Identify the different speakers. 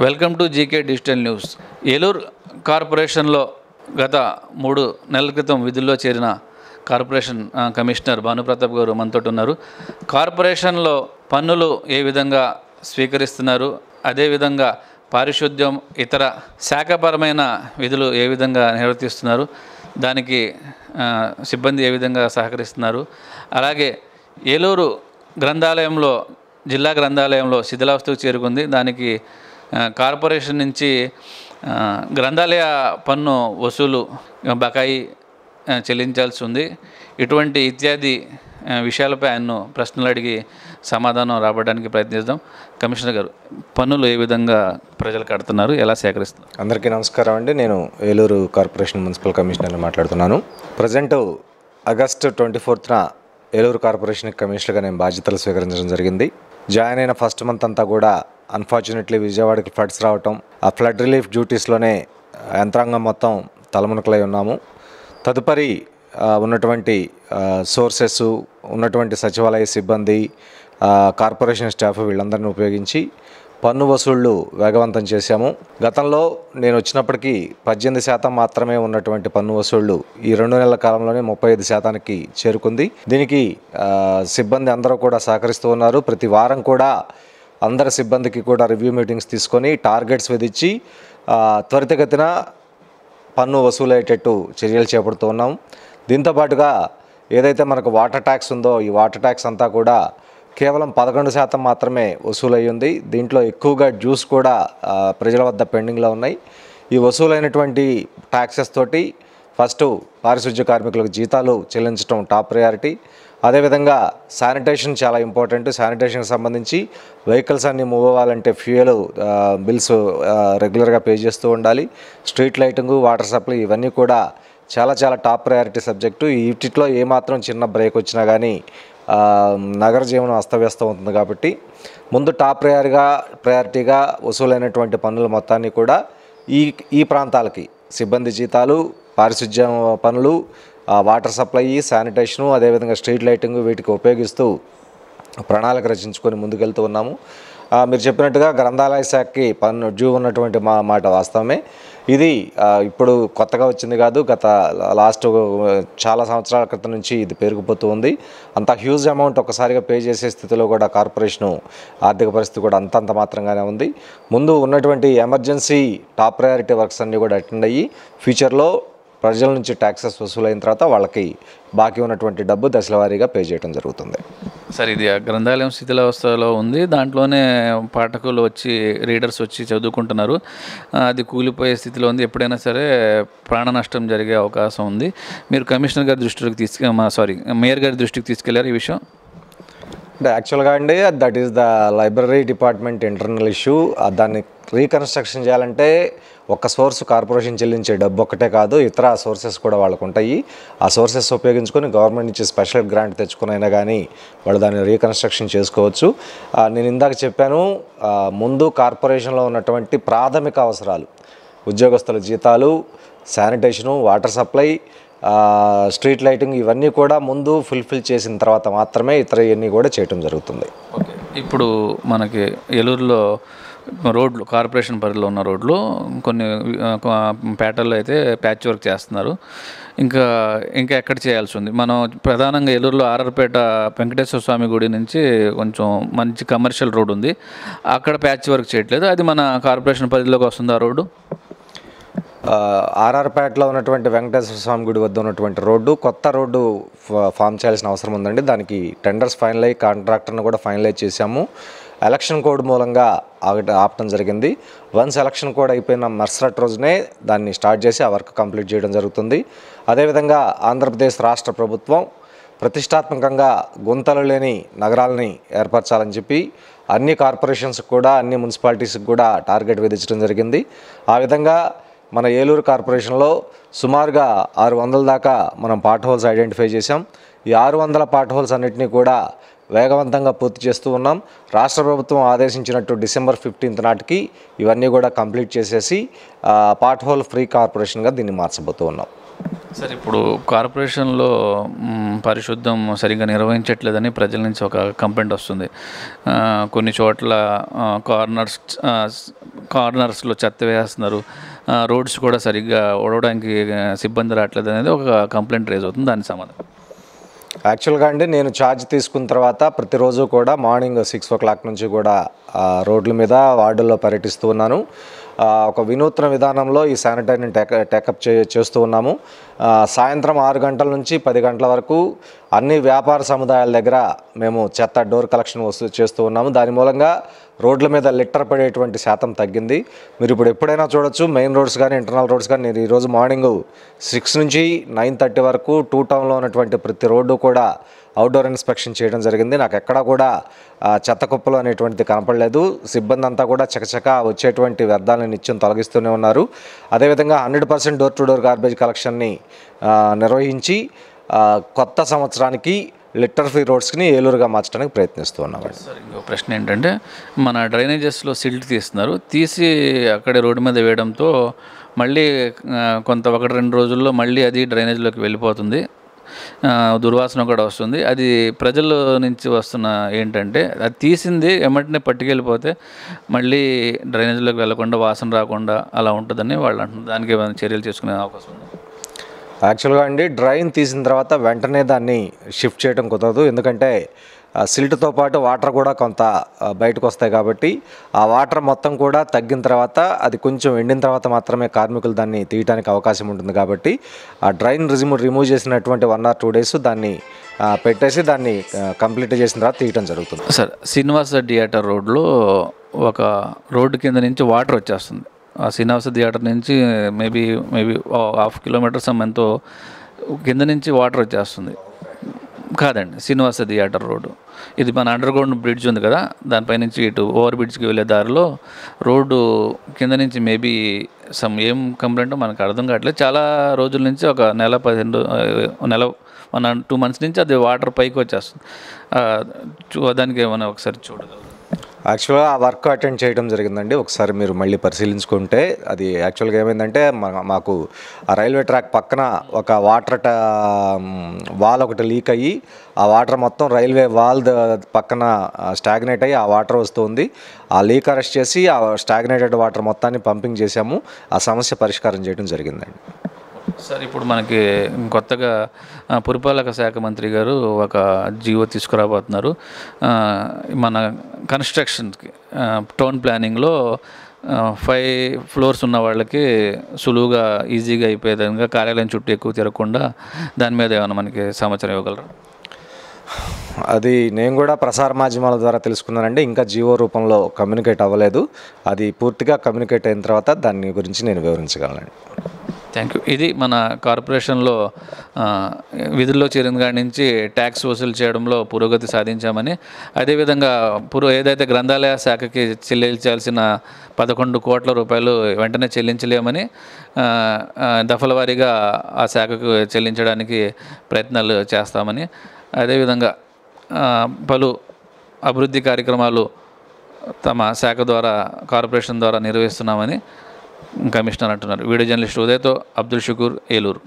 Speaker 1: Welcome to GK digital news. Eluru కార్పొరేషన్లో గత 3 నెలల క్రితం విధుల్లో చేరిన కార్పొరేషన్ కమిషనర్ భానుప్రతాప్ గారు మనతో ఉన్నారు. కార్పొరేషన్లో పన్నులు ఏ విధంగా స్వీకరిస్తున్నారు, అదేవిధంగా పారిశుద్ధ్యం ఇతర శాఖపరమైన విధులు ఏ విధంగా నిర్వర్తిస్తున్నారు, దానికి సిబ్బంది ఏ విధంగా సహకరిస్తున్నారు, అలాగే ఏలూరు గ్రంథాలయంలో జిల్లా గ్రంథాలయంలో శిథిలావస్థకు చేరుకుంది, దానికి కార్పొరేషన్ నుంచి గ్రంథాలయ పన్ను వసూలు బకాయి చెల్లించాల్సి ఉంది. ఇటువంటి ఇత్యాది విషయాలపై ఆయన్ను ప్రశ్నలు అడిగి సమాధానం రాబడడానికి ప్రయత్నిద్దాం. కమిషనర్ గారు, పన్నులు ఏ విధంగా ప్రజలు కడుతున్నారు, ఎలా సేకరిస్తున్నారు?
Speaker 2: అందరికీ నమస్కారం అండి. నేను ఏలూరు కార్పొరేషన్ మున్సిపల్ కమిషనర్ని మాట్లాడుతున్నాను. ప్రజెంట్ ఆగస్టు 24న ఏలూరు కార్పొరేషన్ కమిషనర్గా నేను బాధ్యతలు స్వీకరించడం జరిగింది. జాయిన్ అయిన ఫస్ట్ మంత్ అంతా కూడా అన్ఫార్చునేట్లీ విజయవాడకి ఫ్లడ్స్ రావటం, ఆ ఫ్లడ్ రిలీఫ్ డ్యూటీస్లోనే యంత్రాంగం మొత్తం తలమునకలై ఉన్నాము. తదుపరి ఉన్నటువంటి సోర్సెస్, ఉన్నటువంటి సచివాలయ సిబ్బంది, కార్పొరేషన్ స్టాఫ్ వీళ్ళందరినీ ఉపయోగించి పన్ను వసూళ్లు వేగవంతం చేశాము. గతంలో నేను వచ్చినప్పటికీ 18% మాత్రమే ఉన్నటువంటి పన్ను వసూళ్లు ఈ 2 నెలల కాలంలోనే 35%కి చేరుకుంది. దీనికి సిబ్బంది అందరూ కూడా సహకరిస్తూ ఉన్నారు. ప్రతి వారం కూడా అందరి సిబ్బందికి కూడా రివ్యూ మీటింగ్స్ తీసుకొని టార్గెట్స్ విధించి త్వరితగతిన పన్ను వసూలయ్యేటట్టు చర్యలు చేపడుతూ ఉన్నాం. దీంతోపాటుగా ఏదైతే మనకు వాటర్ ట్యాక్స్ ఉందో, ఈ వాటర్ ట్యాక్స్ అంతా కూడా కేవలం 11% మాత్రమే వసూలయ్యింది. దీంట్లో ఎక్కువగా డ్యూస్ కూడా ప్రజల వద్ద పెండింగ్లో ఉన్నాయి. ఈ వసూలైనటువంటి ట్యాక్సెస్ తోటి ఫస్ట్ పారిశుద్ధ్య కార్మికులకు జీతాలు చెల్లించడం టాప్ ప్రయారిటీ. అదేవిధంగా శానిటేషన్ చాలా ఇంపార్టెంట్. శానిటేషన్కి సంబంధించి వెహికల్స్ అన్నీ మూవ్ అవ్వాలంటే ఫ్యూయల్ బిల్స్ రెగ్యులర్గా పే చేస్తూ ఉండాలి. స్ట్రీట్ లైటింగు, వాటర్ సప్లై ఇవన్నీ కూడా చాలా టాప్ ప్రయారిటీ సబ్జెక్టు. వీటిలో ఏమాత్రం చిన్న బ్రేక్ వచ్చినా కానీ నగర జీవనం అస్తవ్యస్తం అవుతుంది. కాబట్టి ముందు టాప్ ప్రయారిటీగా వసూలైనటువంటి పన్నుల మొత్తాన్ని కూడా ఈ ప్రాంతాలకి సిబ్బంది జీతాలు, పారిశుద్ధ్య పనులు, వాటర్ సప్లై, శానిటేషను, అదేవిధంగా స్ట్రీట్ లైటింగ్ వీటికి ఉపయోగిస్తూ ప్రణాళిక రచించుకొని ముందుకెళ్తూ ఉన్నాము. మీరు చెప్పినట్టుగా గ్రంథాలయ శాఖకి పన్ను డ్యూ ఉన్నటువంటి మాట వాస్తవమే. ఇది ఇప్పుడు కొత్తగా వచ్చింది కాదు. గత లాస్ట్ చాలా సంవత్సరాల క్రితం నుంచి ఇది పెరిగిపోతూ ఉంది. అంత హ్యూజ్ అమౌంట్ ఒక్కసారిగా పే చేసే స్థితిలో కూడా కార్పొరేషను ఆర్థిక పరిస్థితి కూడా అంతంత మాత్రంగానే ఉంది. ముందు ఉన్నటువంటి ఎమర్జెన్సీ టాప్ ప్రయారిటీ వర్క్స్ అన్నీ కూడా అటెండ్ అయ్యి ఫ్యూచర్లో ప్రజల నుంచి ట్యాక్సెస్ వసూలైన తర్వాత వాళ్ళకి బాకీ ఉన్నటువంటి డబ్బు దశలవారీగా పే చేయడం జరుగుతుంది.
Speaker 1: సార్, ఇది గ్రంథాలయం శిథిలావస్థలో ఉంది. దాంట్లోనే పాఠకులు వచ్చి, రీడర్స్ వచ్చి చదువుకుంటున్నారు. అది కూలిపోయే స్థితిలో ఉంది. ఎప్పుడైనా సరే ప్రాణ నష్టం జరిగే అవకాశం ఉంది. మీరు కమిషనర్ గారి దృష్టికి మేయర్ గారి దృష్టికి తీసుకెళ్లారు ఈ విషయం?
Speaker 2: అంటే యాక్చువల్గా అండి, that is the library department internal issue. దాన్ని రీకన్స్ట్రక్షన్ చేయాలంటే ఒక్క సోర్స్ కార్పొరేషన్ చెల్లించే డబ్బు ఒక్కటే కాదు, ఇతర సోర్సెస్ కూడా వాళ్ళకు ఉంటాయి. ఆ సోర్సెస్ ఉపయోగించుకొని గవర్నమెంట్ నుంచి స్పెషల్ గ్రాంట్ తెచ్చుకునైనా కానీ వాళ్ళు దాన్ని రీకన్స్ట్రక్షన్ చేసుకోవచ్చు. నేను ఇందాక చెప్పాను, ముందు కార్పొరేషన్లో ఉన్నటువంటి ప్రాథమిక అవసరాలు, ఉద్యోగస్తుల జీతాలు, sanitation, water supply, street lighting ఇవన్నీ కూడా ముందు ఫుల్ఫిల్ చేసిన తర్వాత మాత్రమే ఇతర ఇవన్నీ కూడా చేయటం జరుగుతుంది.
Speaker 1: ఓకే, ఇప్పుడు మనకి ఏలూరులో రోడ్లు, కార్పొరేషన్ పరిధిలో ఉన్న రోడ్లు కొన్ని పేటల్లో అయితే ప్యాచ్ వర్క్ చేస్తున్నారు. ఇంకా ఎక్కడ చేయాల్సి ఉంది? మనం ప్రధానంగా ఏలూరులో ఆర్ఆర్పేట వెంకటేశ్వర స్వామి గుడి నుంచి కొంచెం మంచి కమర్షియల్ రోడ్ ఉంది, అక్కడ ప్యాచ్ వర్క్ చేయట్లేదు. అది మన కార్పొరేషన్ పరిధిలోకి వస్తుంది ఆ రోడ్డు?
Speaker 2: ఆర్ఆర్పేటలో ఉన్నటువంటి వెంకటేశ్వర స్వామి గుడి వద్ద ఉన్నటువంటి రోడ్డు కొత్త రోడ్డు ఫామ్ చేయాల్సిన అవసరం ఉందండి. దానికి టెండర్స్ ఫైనల్ అయ్యి కాంట్రాక్టర్ని కూడా ఫైనలైజ్ చేశాము. ఎలక్షన్ కోడ్ మూలంగా ఆపటం జరిగింది. వన్స్ ఎలక్షన్ కోడ్ అయిపోయిన మరుసటి రోజునే దాన్ని స్టార్ట్ చేసి ఆ వర్క్ కంప్లీట్ చేయడం జరుగుతుంది. అదేవిధంగా ఆంధ్రప్రదేశ్ రాష్ట్ర ప్రభుత్వం ప్రతిష్టాత్మకంగా గుంతలు లేని నగరాలని ఏర్పరచాలని చెప్పి అన్ని కార్పొరేషన్స్కి కూడా, అన్ని మున్సిపాలిటీస్కి కూడా టార్గెట్ విధించడం జరిగింది. ఆ విధంగా మన ఏలూరు కార్పొరేషన్లో సుమారుగా 600 దాకా మనం పార్ట్ హోల్స్ ఐడెంటిఫై చేశాం. ఈ 600 పార్ట్ హోల్స్ అన్నింటినీ కూడా వేగవంతంగా పూర్తి చేస్తూ ఉన్నాం. రాష్ట్ర ప్రభుత్వం ఆదేశించినట్టు December 15th నాటికి ఇవన్నీ కూడా కంప్లీట్ చేసేసి పార్ట్ హోల్ ఫ్రీ కార్పొరేషన్గా దీన్ని మార్చబోతూ ఉన్నాం.
Speaker 1: సార్ ఇప్పుడు కార్పొరేషన్లో పరిశుద్ధం సరిగ్గా నిర్వహించట్లేదని ప్రజల నుంచి ఒక కంప్లైంట్ వస్తుంది. కొన్ని చోట్ల కార్నర్స్లో చెత్త వేస్తున్నారు, రోడ్స్ కూడా సరిగ్గా ఓడవడానికి సిబ్బంది రావట్లేదు అనేది ఒక కంప్లైంట్ రేజ్ అవుతుంది. దాని సమాధానం.
Speaker 2: యాక్చువల్గా అండి నేను ఛార్జ్ తీసుకున్న తర్వాత ప్రతిరోజు కూడా మార్నింగ్ 6 o'clock నుంచి కూడా రోడ్ల మీద వార్డుల్లో పర్యటిస్తూ ఉన్నాను. ఒక వినూత్న విధానంలో ఈ శానిటైజర్ని టేకప్ చేస్తూ ఉన్నాము. సాయంత్రం 6 గంటల నుంచి 10 గంటల వరకు అన్ని వ్యాపార సముదాయాల దగ్గర మేము చెత్త డోర్ కలెక్షన్ చేస్తూ ఉన్నాము. దాని మూలంగా రోడ్ల మీద లిట్టర్ పడేటువంటి శాతం తగ్గింది. మీరు ఇప్పుడు ఎప్పుడైనా చూడొచ్చు, మెయిన్ రోడ్స్ కానీ ఇంటర్నల్ రోడ్స్ కానీ. నేను ఈరోజు మార్నింగ్ 6 నుంచి 9:30 వరకు 2 టౌన్లో ఉన్నటువంటి ప్రతి రోడ్డు కూడా అవుట్డోర్ ఇన్స్పెక్షన్ చేయడం జరిగింది. నాకు ఎక్కడా కూడా చెత్త కుప్పలు అనేటువంటిది కనపడలేదు. సిబ్బంది అంతా కూడా చకచక వచ్చేటువంటి వ్యర్థాలను నిత్యం తొలగిస్తూనే ఉన్నారు. అదేవిధంగా 100% డోర్ టు డోర్ గార్బేజ్ కలెక్షన్ని నిర్వహించి కొత్త సంవత్సరానికి లిట్టర్ ఫ్రీ రోడ్స్ని ఏలూరుగా మార్చడానికి ప్రయత్నిస్తూ ఉన్నాం.
Speaker 1: సార్ ఇంకో ప్రశ్న ఏంటంటే, మన డ్రైనేజెస్లో సిల్ట్ తీసి అక్కడే రోడ్డు మీద వేయడంతో మళ్ళీ కొంత 1-2 రోజుల్లో మళ్ళీ అది డ్రైనేజ్లోకి వెళ్ళిపోతుంది, దుర్వాసన కూడా వస్తుంది. అది ప్రజల నుంచి వస్తున్న ఏంటంటే, అది తీసింది వెంటనే పట్టుకెళ్ళిపోతే మళ్ళీ డ్రైనేజ్లోకి వెళ్ళకుండా వాసన రాకుండా అలా ఉంటుందని వాళ్ళు అంటున్నారు. దానికి ఏమైనా చర్యలు చేసుకునే అవకాశం ఉంది?
Speaker 2: యాక్చువల్గా అండి డ్రైన్ తీసిన తర్వాత వెంటనే దాన్ని షిఫ్ట్ చేయడం కుదరదు. ఎందుకంటే సిల్ట్తో పాటు వాటర్ కూడా కొంత బయటకు వస్తాయి కాబట్టి ఆ వాటర్ మొత్తం కూడా తగ్గిన తర్వాత అది కొంచెం ఎండిన తర్వాత మాత్రమే కార్మికులు దాన్ని తీయడానికి అవకాశం ఉంటుంది. కాబట్టి ఆ డ్రైన్ రిమూవ్ చేసినటువంటి 1 or 2 days దాన్ని పెట్టేసి దాన్ని కంప్లీట్ చేసిన తర్వాత తీయటం జరుగుతుంది.
Speaker 1: సార్ శ్రీనివాస థియేటర్ రోడ్లో ఒక రోడ్డు కింద నుంచి వాటర్ వచ్చేస్తుంది. ఆ శ్రీనివాస థియేటర్ నుంచి మేబీ 1/2 kilometers ఎంతో కింద నుంచి వాటర్ వచ్చేస్తుంది. కాదండి, శ్రీనివాస థియేటర్ రోడ్డు ఇది మన అండర్గ్రౌండ్ బ్రిడ్జ్ ఉంది కదా, దానిపై నుంచి ఇటు ఓవర్ బ్రిడ్జ్కి వెళ్ళే దారిలో రోడ్డు కింద నుంచి మేబీ ఏం కంప్లైంట్ మనకు అర్థం కావట్లేదు. చాలా రోజుల నుంచి ఒక 1-2 months నుంచి అది వాటర్ పైకి వచ్చేస్తుంది. దానికి ఏమైనా ఒకసారి చూడగలరు?
Speaker 2: యాక్చువల్గా ఆ వర్క్ అటెండ్ చేయడం జరిగిందండి. ఒకసారి మీరు మళ్ళీ పరిశీలించుకుంటే అది యాక్చువల్గా ఏమైందంటే మాకు ఆ రైల్వే ట్రాక్ పక్కన ఒక వాటర్ వాల్ ఒకటి లీక్ అయ్యి ఆ వాటర్ మొత్తం రైల్వే వాల్ పక్కన స్టాగ్నేట్ అయ్యి ఆ వాటర్ వస్తుంది. ఆ లీక్ అరెస్ట్ చేసి ఆ స్టాగ్నేటెడ్ వాటర్ మొత్తాన్ని పంపింగ్ చేశాము. ఆ సమస్య పరిష్కారం చేయడం జరిగిందండి.
Speaker 1: సార్ ఇప్పుడు మనకి కొత్తగా పురపాలక శాఖ మంత్రి గారు ఒక జీవో తీసుకురాబోతున్నారు. మన కన్స్ట్రక్షన్కి టౌన్ ప్లానింగ్లో 5 floors ఉన్న వాళ్ళకి సులువుగా ఈజీగా అయిపోయే విధంగా కార్యాలయం చుట్టూ ఎక్కువ తిరగకుండా దాని మీద ఏమైనా మనకి సమాచారం ఇవ్వగలరా?
Speaker 2: అది నేను కూడా ప్రసార మాధ్యమాల ద్వారా తెలుసుకున్నానండి. ఇంకా జీవో రూపంలో కమ్యూనికేట్ అవ్వలేదు. అది పూర్తిగా కమ్యూనికేట్ అయిన తర్వాత దాని గురించి నేను వివరించగలను.
Speaker 1: Thank you. ఇది మన కార్పొరేషన్లో విధుల్లో చేరిన కాడి నుంచి ట్యాక్స్ వసూలు చేయడంలో పురోగతి సాధించామని, అదేవిధంగా ఏదైతే గ్రంథాలయ శాఖకి చెల్లించాల్సిన 11 కోట్ల రూపాయలు వెంటనే చెల్లించలేమని దఫల వారీగా ఆ శాఖకు చెల్లించడానికి ప్రయత్నాలు చేస్తామని, అదేవిధంగా పలు అభివృద్ధి కార్యక్రమాలు తమ శాఖ ద్వారా కార్పొరేషన్ ద్వారా నిర్వహిస్తున్నామని కమిషనర్ అంటున్నారు. వీడియో జర్నలిస్ట్ ఉదయ్తో అబ్దుల్ షుకూర్, ఏలూరు.